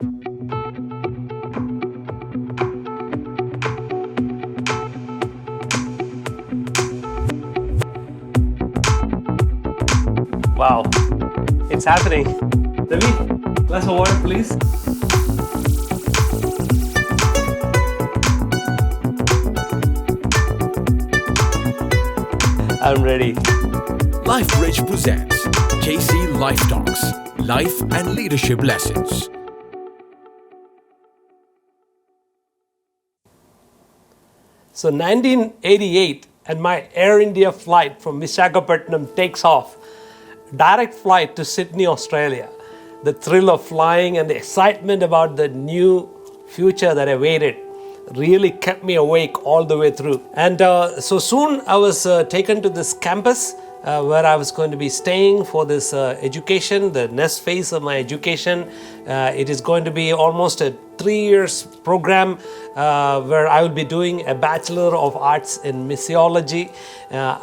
Wow, it's happening. Ravi, glass of water, please. I'm ready. Life Rich presents KC Life Talks, Life and Leadership Lessons. So 1988, and my Air India flight from Visakhapatnam takes off. Direct flight to Sydney, Australia. The thrill of flying and the excitement about the new future that awaited really kept me awake all the way through. And so soon I was taken to this campus where I was going to be staying for this education, the next phase of my education. It is going to be almost a 3 years program where I will be doing a Bachelor of Arts in Missiology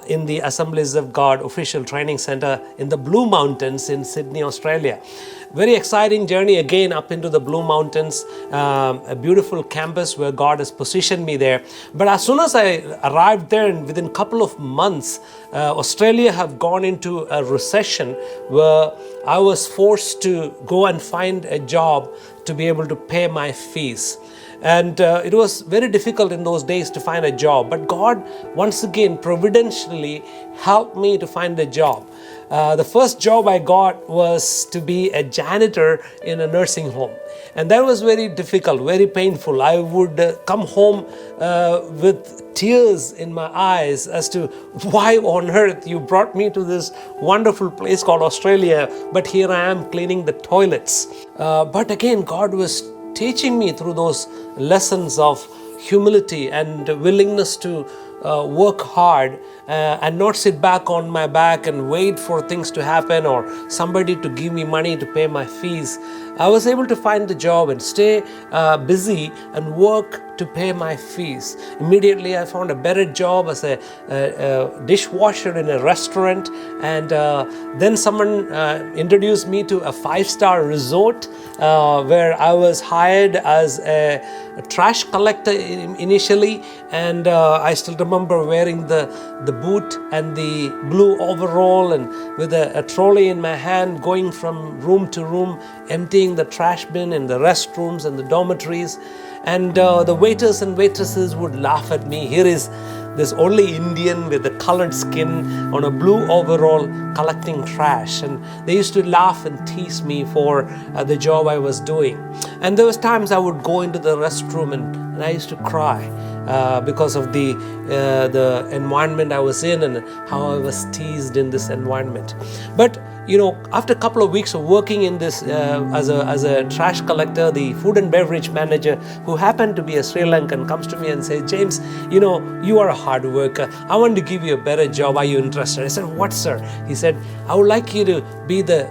in the Assemblies of God Official Training Center in the Blue Mountains in Sydney, Australia. Very exciting journey again up into the Blue Mountains, a beautiful campus where God has positioned me there. But as soon as I arrived there, and within a couple of months, Australia have gone into a recession where I was forced to go and find a job to be able to pay my fees. And it was very difficult in those days to find a job. But God, once again, providentially helped me to find a job. The first job I got was to be a janitor in a nursing home. And that was very difficult, very painful. I would come home with tears in my eyes as to why on earth you brought me to this wonderful place called Australia, but here I am cleaning the toilets. But again, God was teaching me through those lessons of humility and willingness to work hard and not sit back on my back and wait for things to happen or somebody to give me money to pay my fees. I was able to find the job and stay busy and work to pay my fees. Immediately I found a better job as a dishwasher in a restaurant, and then someone introduced me to a 5-star resort where I was hired as a trash collector initially, and I still remember wearing the boot and the blue overall and with a trolley in my hand, going from room to room, emptying the trash bin in the restrooms and the dormitories. And the waiters and waitresses would laugh at me. Here is this only Indian with a colored skin on a blue overall collecting trash. And they used to laugh and tease me for the job I was doing. And there was times I would go into the restroom and I used to cry because of the environment I was in and how I was teased in this environment. But you know, after a couple of weeks of working in this as a trash collector, the food and beverage manager, who happened to be a Sri Lankan, comes to me and says, "James, you know, you are a hard worker. I want to give you a better job. Are you interested?" I said, "What, sir?" He said, "I would like you to be the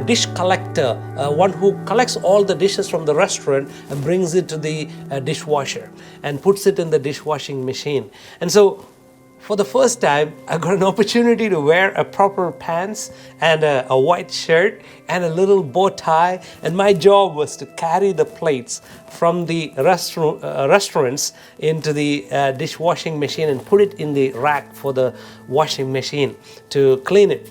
dish collector, one who collects all the dishes from the restaurant and brings it to the dishwasher and puts it in the dishwashing machine." And so for the first time, I got an opportunity to wear a proper pants and a white shirt and a little bow tie. And my job was to carry the plates from the restaurants into the dishwashing machine and put it in the rack for the washing machine to clean it.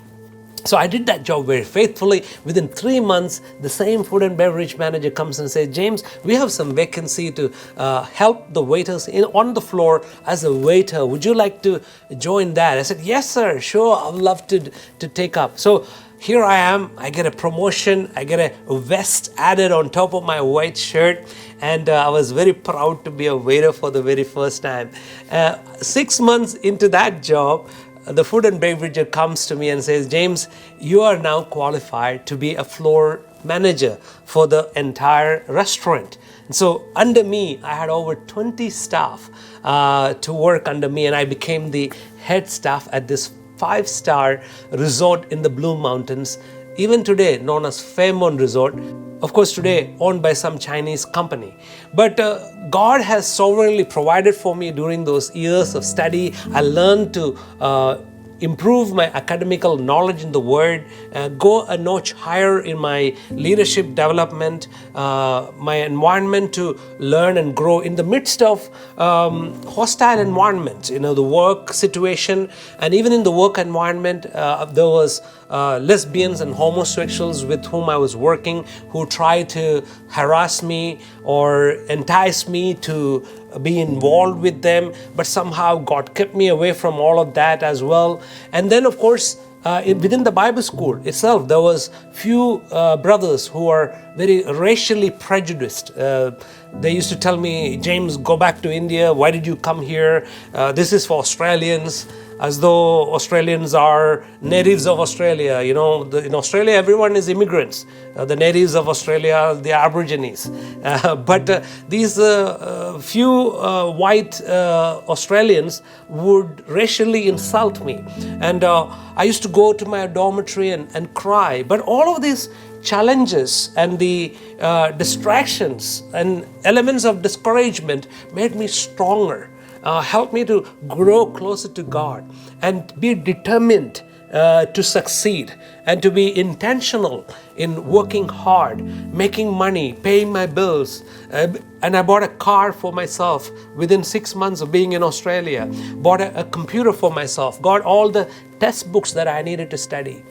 So I did that job very faithfully. Within 3 months, the same food and beverage manager comes and says, "James, we have some vacancy to help the waiters on the floor as a waiter. Would you like to join that?" I said, "Yes, sir, sure, I would love to take up." So here I am, I get a promotion, I get a vest added on top of my white shirt, and I was very proud to be a waiter for the very first time. 6 months into that job, the food and beverage comes to me and says, "James, you are now qualified to be a floor manager for the entire restaurant." And so under me, I had over 20 staff to work under me, and I became the head staff at this 5-star resort in the Blue Mountains, even today known as Fairmont Resort. Of course, today owned by some Chinese company. But God has sovereignly provided for me during those years of study. I learned to improve my academical knowledge in the Word, go a notch higher in my leadership development, my environment to learn and grow in the midst of hostile environments, the work situation. And even in the work environment, there was lesbians and homosexuals with whom I was working who tried to harass me or entice me to be involved with them, but somehow God kept me away from all of that as well. And then, of course, within the Bible school itself, there was few brothers who are very racially prejudiced. They used to tell me, James, go back to India. Why did you come here? This is for Australians. As though Australians are natives of Australia. In Australia, everyone is immigrants. The natives of Australia, the Aborigines. But these few white Australians would racially insult me. And I used to go to my dormitory and cry. But all of these challenges and the distractions and elements of discouragement made me stronger. Help me to grow closer to God and be determined to succeed and to be intentional in working hard, making money, paying my bills. And I bought a car for myself within 6 months of being in Australia, bought a computer for myself, got all the test books that I needed to study.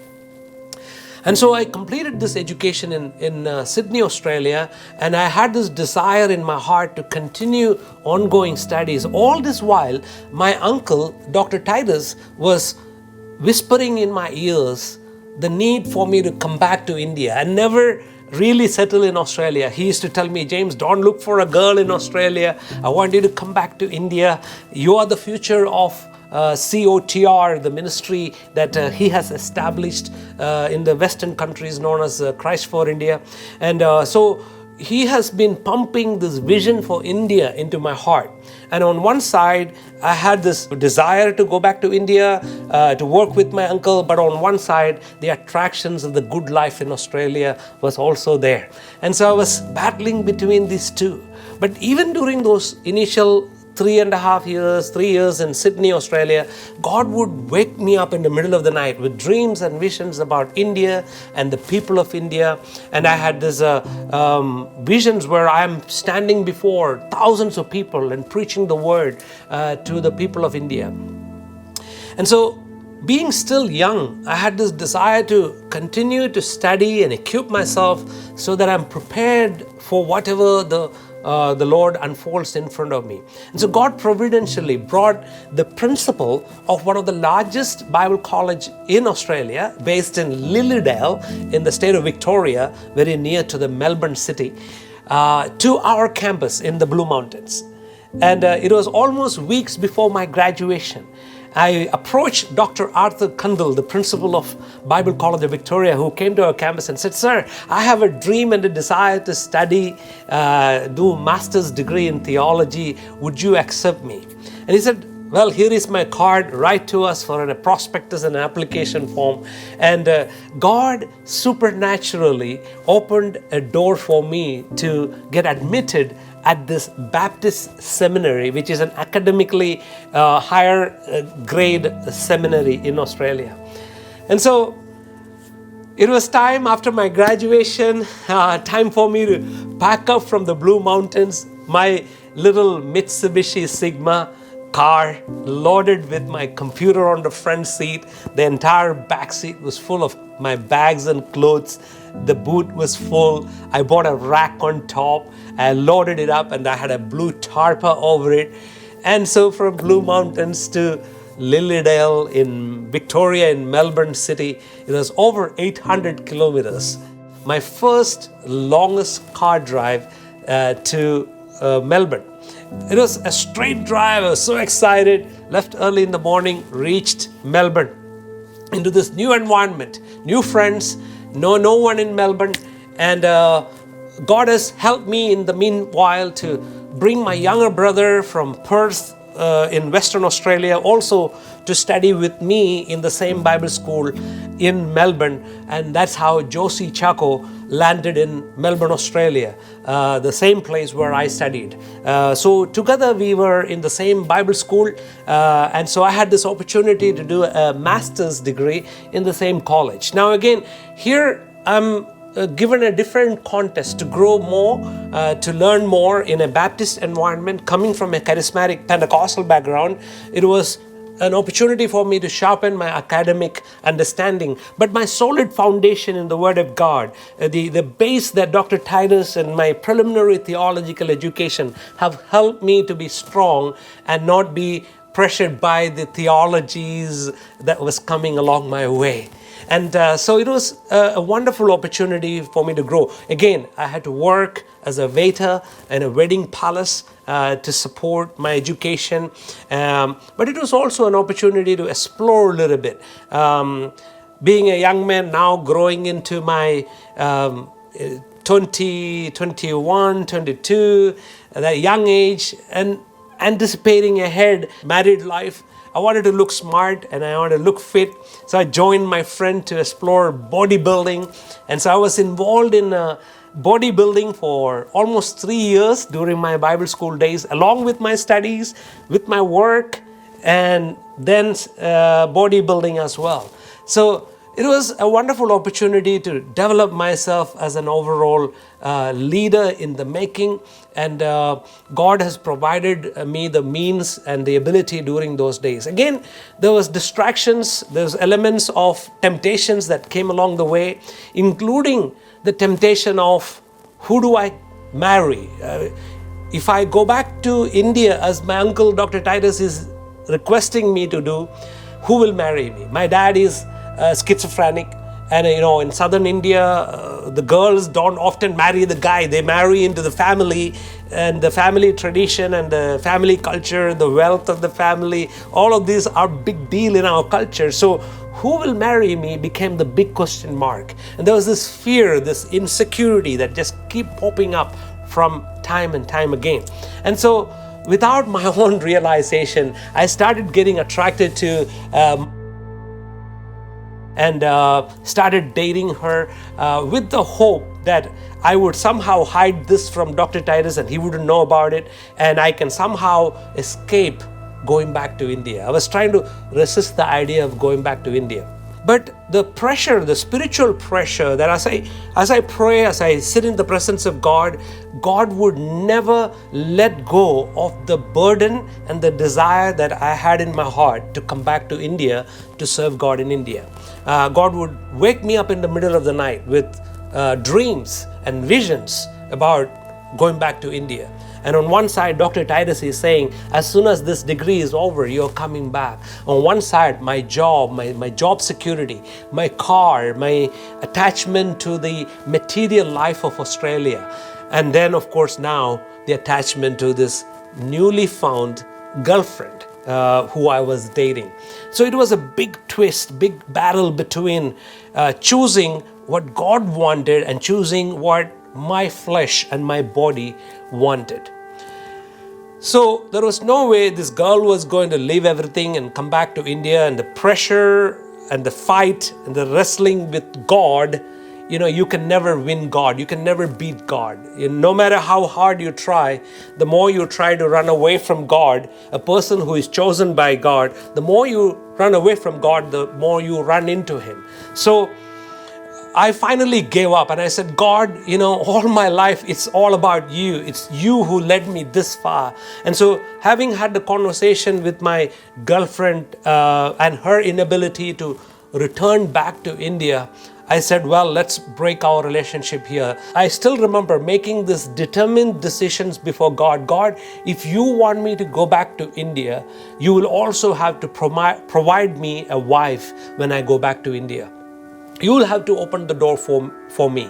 And so I completed this education in Sydney, Australia, and I had this desire in my heart to continue ongoing studies. All this while, my uncle, Dr. Titus, was whispering in my ears the need for me to come back to India and never really settle in Australia. He used to tell me, James, don't look for a girl in Australia. I want you to come back to India. You are the future of COTR, the ministry that he has established in the Western countries known as Christ for India. And so he has been pumping this vision for India into my heart. And on one side, I had this desire to go back to India, to work with my uncle. But on one side, the attractions of the good life in Australia was also there. And so I was battling between these two. But even during those initial 3 years in Sydney, Australia, God would wake me up in the middle of the night with dreams and visions about India and the people of India. And I had these visions where I'm standing before thousands of people and preaching the word to the people of India. And so, being still young, I had this desire to continue to study and equip myself so that I'm prepared for whatever the Lord unfolds in front of me. And so God providentially brought the principal of one of the largest Bible college in Australia, based in Lilydale in the state of Victoria, very near to the Melbourne city, to our campus in the Blue Mountains. And it was almost weeks before my graduation. I approached Dr. Arthur Kundal, the principal of Bible College of Victoria, who came to our campus and said, Sir, I have a dream and a desire to study, do a master's degree in theology. Would you accept me? And he said, well, here is my card. Write to us for a prospectus and an application form. And God supernaturally opened a door for me to get admitted at this Baptist seminary, which is an academically higher grade seminary in Australia. And so it was time after my graduation, time for me to pack up from the Blue Mountains, my little Mitsubishi Sigma car loaded with my computer on the front seat. The entire back seat was full of my bags and clothes. The boot was full. I bought a rack on top. I loaded it up and I had a blue tarpa over it. And so from Blue Mountains to Lilydale in Victoria in Melbourne City, it was over 800 kilometers. My first longest car drive to Melbourne. It was a straight drive. I was so excited. Left early in the morning, reached Melbourne into this new environment, new friends, no one in Melbourne. And God has helped me in the meanwhile to bring my younger brother from Perth in Western Australia also to study with me in the same Bible school in Melbourne, and that's how James Chacko landed in Melbourne, Australia, the same place where I studied. So together we were in the same Bible school, and so I had this opportunity to do a master's degree in the same college. Now again, here I'm given a different context to grow more, to learn more in a Baptist environment. Coming from a charismatic Pentecostal background, it was an opportunity for me to sharpen my academic understanding, but my solid foundation in the Word of God, the base that Dr. Titus and my preliminary theological education have helped me to be strong and not be pressured by the theologies that was coming along my way. And so it was a wonderful opportunity for me to grow. Again, I had to work as a waiter in a wedding palace to support my education. But it was also an opportunity to explore a little bit. Being a young man now, growing into my 20, 21, 22, that young age, and anticipating ahead, married life, I wanted to look smart and I wanted to look fit. So I joined my friend to explore bodybuilding. And so I was involved in bodybuilding for almost 3 years during my Bible school days, along with my studies, with my work, and then bodybuilding as well. So it was a wonderful opportunity to develop myself as an overall leader in the making, and God has provided me the means and the ability during those days. Again, there was distractions, there's elements of temptations that came along the way, including the temptation of who do I marry? If I go back to India, as my uncle Dr. Titus is requesting me to do, who will marry me? My dad is schizophrenic, and in southern India, the girls don't often marry the guy. They marry into the family, and the family tradition and the family culture, the wealth of the family, all of these are big deal in our culture. So who will marry me became the big question mark. And there was this fear, this insecurity that just keep popping up from time and time again. And so without my own realization, I started getting attracted to and started dating her with the hope that I would somehow hide this from Dr. Titus and he wouldn't know about it, and I can somehow escape going back to India. I was trying to resist the idea of going back to India. But the pressure, the spiritual pressure that as I pray, as I sit in the presence of God, God would never let go of the burden and the desire that I had in my heart to come back to India to serve God in India. God would wake me up in the middle of the night with dreams and visions about going back to India. And on one side, Dr. Titus is saying, as soon as this degree is over, you're coming back. On one side, my job, my job security, my car, my attachment to the material life of Australia. And then, of course, now the attachment to this newly found girlfriend who I was dating. So it was a big twist, big battle between choosing what God wanted and choosing what my flesh and my body wanted. So there was no way this girl was going to leave everything and come back to India, and the pressure and the fight and the wrestling with God, you can never win God. You can never beat God. No matter how hard you try, the more you try to run away from God, a person who is chosen by God, the more you run away from God, the more you run into Him. So I finally gave up and I said, God, all my life, it's all about you. It's you who led me this far. And so having had the conversation with my girlfriend and her inability to return back to India, I said, well, let's break our relationship here. I still remember making this determined decisions before God. God, if you want me to go back to India, you will also have to provide me a wife when I go back to India. You will have to open the door for me.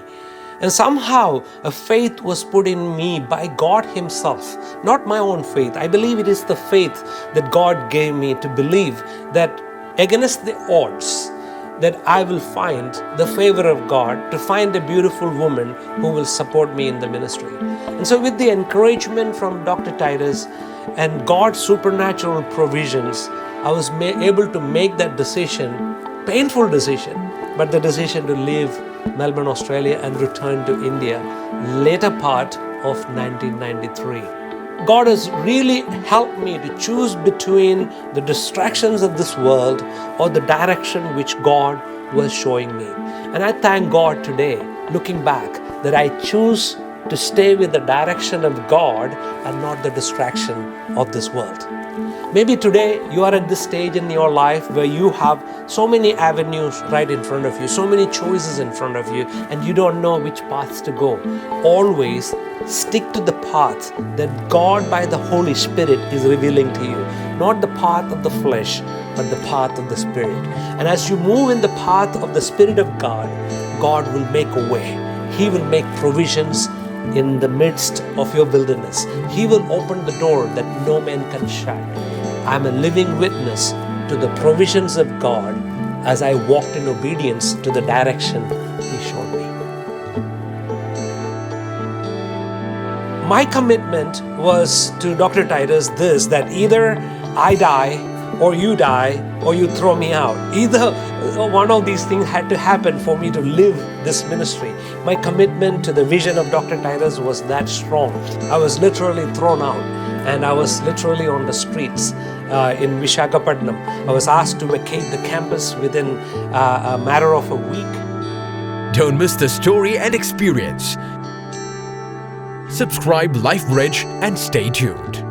And somehow a faith was put in me by God Himself, not my own faith. I believe it is the faith that God gave me to believe that against the odds, that I will find the favor of God, to find a beautiful woman who will support me in the ministry. And so with the encouragement from Dr. Titus and God's supernatural provisions, I was able to make that decision, painful decision, but the decision to leave Melbourne, Australia and return to India later part of 1993. God has really helped me to choose between the distractions of this world or the direction which God was showing me. And I thank God today, looking back, that I choose to stay with the direction of God and not the distraction of this world. Maybe today you are at this stage in your life where you have so many avenues right in front of you, so many choices in front of you, and you don't know which paths to go. Always stick to the path that God by the Holy Spirit is revealing to you. Not the path of the flesh, but the path of the Spirit. And as you move in the path of the Spirit of God, God will make a way. He will make provisions in the midst of your wilderness. He will open the door that no man can shut. I'm a living witness to the provisions of God as I walked in obedience to the direction He showed me. My commitment was to Dr. Titus this, that either I die or you throw me out. Either one of these things had to happen for me to live this ministry. My commitment to the vision of Dr. Titus was that strong. I was literally thrown out, and I was literally on the streets in Visakhapatnam. I was asked to vacate the campus within a matter of a week. Don't miss the story and experience. Subscribe LifeBridge and stay tuned.